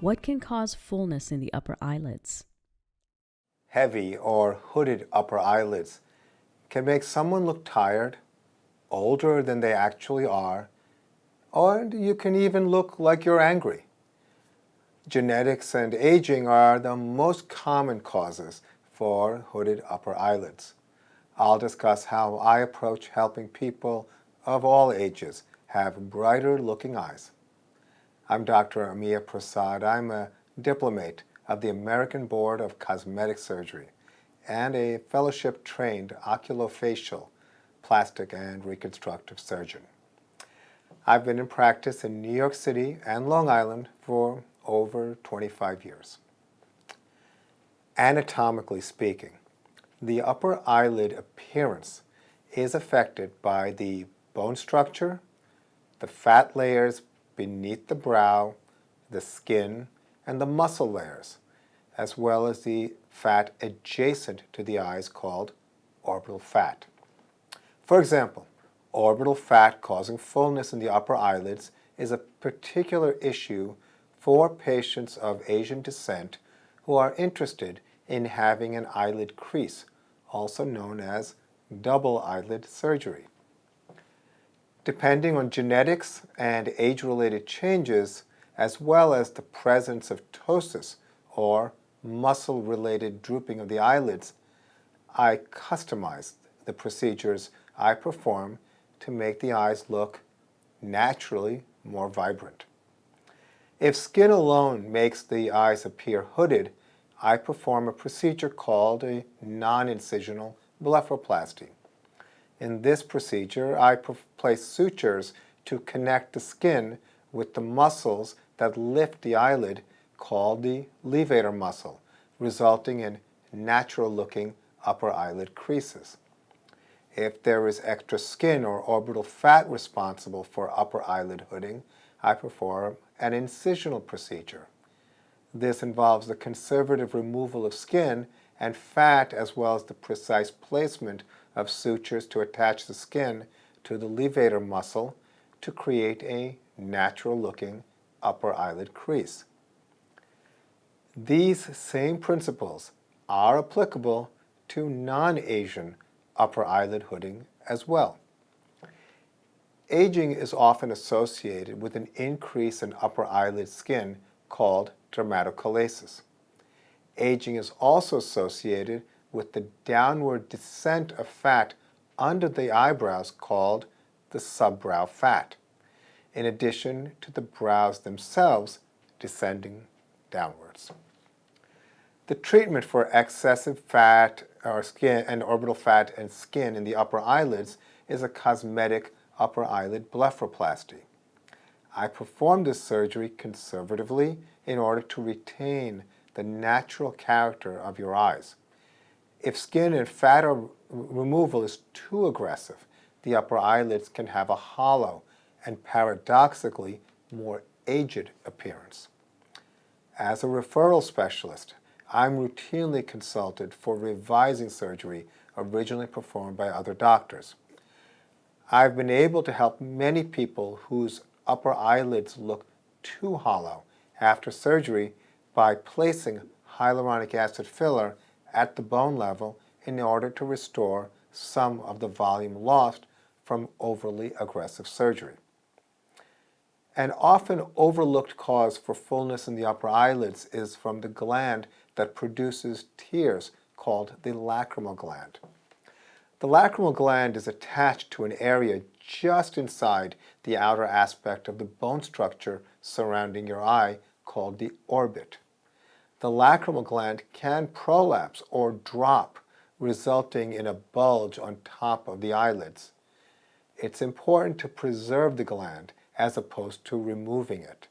What can cause fullness in the upper eyelids? Heavy or hooded upper eyelids can make someone look tired, older than they actually are, or you can even look like you're angry. Genetics and aging are the most common causes for hooded upper eyelids. I'll discuss how I approach helping people of all ages have brighter looking eyes. I'm Dr. Amiya Prasad. I'm a diplomate of the American Board of Cosmetic Surgery and a fellowship-trained oculofacial, plastic, and reconstructive surgeon. I've been in practice in New York City and Long Island for over 25 years. Anatomically speaking, the upper eyelid appearance is affected by the bone structure, the fat layers beneath the brow, the skin, and the muscle layers, as well as the fat adjacent to the eyes called orbital fat. For example, orbital fat causing fullness in the upper eyelids is a particular issue for patients of Asian descent who are interested in having an eyelid crease, also known as double eyelid surgery. Depending on genetics and age-related changes, as well as the presence of ptosis or muscle-related drooping of the eyelids, I customize the procedures I perform to make the eyes look naturally more vibrant. If skin alone makes the eyes appear hooded, I perform a procedure called a non-incisional blepharoplasty. In this procedure, I place sutures to connect the skin with the muscles that lift the eyelid, called the levator muscle, resulting in natural-looking upper eyelid creases. If there is extra skin or orbital fat responsible for upper eyelid hooding, I perform an incisional procedure. This involves the conservative removal of skin and fat, as well as the precise placement of sutures to attach the skin to the levator muscle to create a natural-looking upper eyelid crease. These same principles are applicable to non-Asian upper eyelid hooding as well. Aging is often associated with an increase in upper eyelid skin called dermatochalasis. Aging is also associated with the downward descent of fat under the eyebrows called the subbrow fat, in addition to the brows themselves descending downwards. The treatment for excessive fat or skin and orbital fat and skin in the upper eyelids is a cosmetic upper eyelid blepharoplasty. I perform this surgery conservatively in order to retain the natural character of your eyes. If skin and fat removal is too aggressive, the upper eyelids can have a hollow and paradoxically more aged appearance. As a referral specialist, I'm routinely consulted for revising surgery originally performed by other doctors. I've been able to help many people whose upper eyelids look too hollow after surgery by placing hyaluronic acid filler at the bone level in order to restore some of the volume lost from overly aggressive surgery. An often overlooked cause for fullness in the upper eyelids is from the gland that produces tears called the lacrimal gland. The lacrimal gland is attached to an area just inside the outer aspect of the bone structure surrounding your eye called the orbit. The lacrimal gland can prolapse or drop, resulting in a bulge on top of the eyelids. It's important to preserve the gland as opposed to removing it.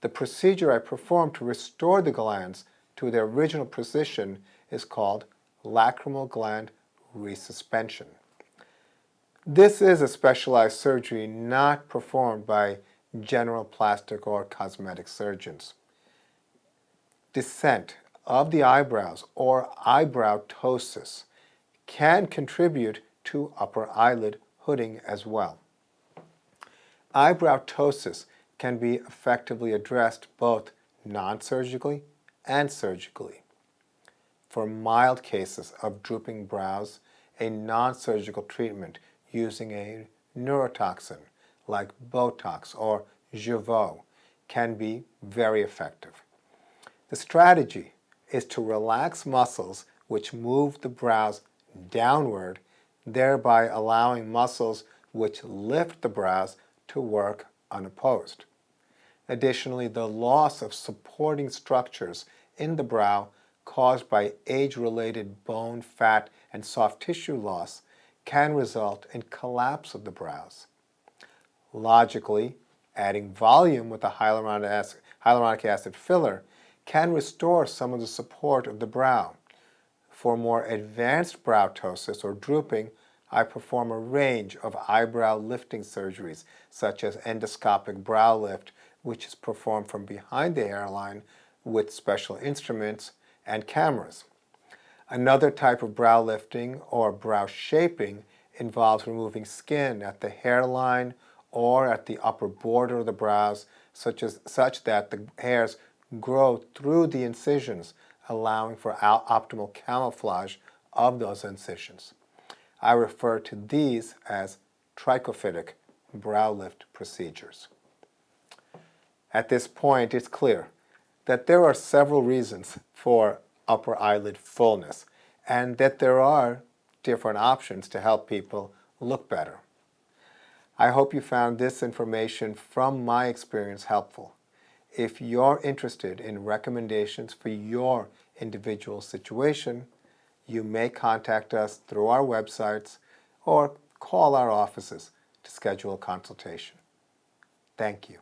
The procedure I perform to restore the glands to their original position is called lacrimal gland resuspension. This is a specialized surgery not performed by general plastic or cosmetic surgeons. Descent of the eyebrows or eyebrow ptosis can contribute to upper eyelid hooding as well. Eyebrow ptosis can be effectively addressed both non-surgically and surgically. For mild cases of drooping brows, a non-surgical treatment using a neurotoxin like Botox or Jeuveau can be very effective. The strategy is to relax muscles which move the brows downward, thereby allowing muscles which lift the brows to work unopposed. Additionally, the loss of supporting structures in the brow caused by age-related bone, fat, and soft tissue loss can result in collapse of the brows. Logically, adding volume with a hyaluronic acid filler can restore some of the support of the brow. For more advanced brow ptosis or drooping, I perform a range of eyebrow lifting surgeries, such as endoscopic brow lift, which is performed from behind the hairline with special instruments and cameras. Another type of brow lifting or brow shaping involves removing skin at the hairline or at the upper border of the brows, such that the hairs grow through the incisions, allowing for optimal camouflage of those incisions. I refer to these as trichophytic brow lift procedures. At this point, it's clear that there are several reasons for upper eyelid fullness and that there are different options to help people look better. I hope you found this information from my experience helpful. If you're interested in recommendations for your individual situation, you may contact us through our websites or call our offices to schedule a consultation. Thank you.